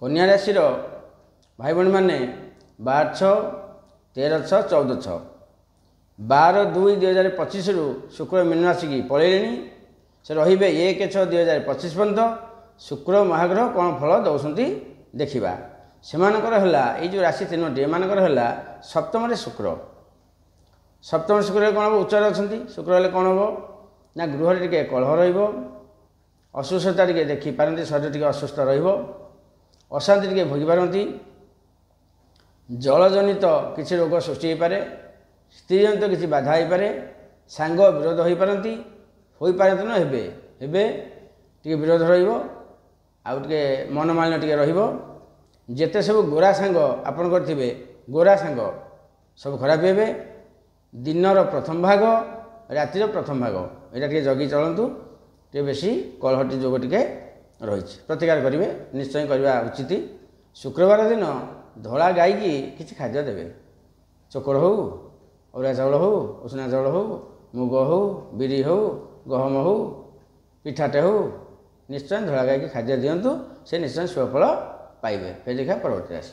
कन्या राशि भाई भाई मैंने 12/6/13/6/14 12/2/2025 रु शुक्र मीन राशि की पलैले से रे 1/6/2025 पर्यंत शुक्र महाग्रह कौन फल दौरान देखा से जो राशि तीनोटी एमानकर है सप्तम शुक्र सप्तम शुक्र कौन हम उच्चर अच्छा शुक्र हेल्ले कौन हम ना गृह टे कलह रसुस्थता टे देखिपारती शरीर टे असुस्थ रशांति टे भोगी पारती जलजनित किसी रोग सृष्टि हो पारे स्त्री जनित किसी बाधा हो पारे सांग विरोध हो पारती हो पारती न हे विरोध रे मनमालिन्य टे रेते सब गोरा सांग आपण करेंगे गोरा सांग सब खराब हे दिनर प्रथम भाग रातिर प्रथम भाग यहाँ टे जगी चलतु टे बेसी कलहटी जोग टे रही प्रतिकार करेंगे निश्चय करवा उचित शुक्रवार दिन धला गाई की किसी खाद्य देवे चोकड़ हो अरुआ चाउल हो उषुना चाउल हो मुग हो बिरी हो गहम हो पिठाटे हो निश्चय धला गाई की खाद्य दिंतु से निश्चय शुभफल पाइबे। फेर देखा परवर्ती राशि।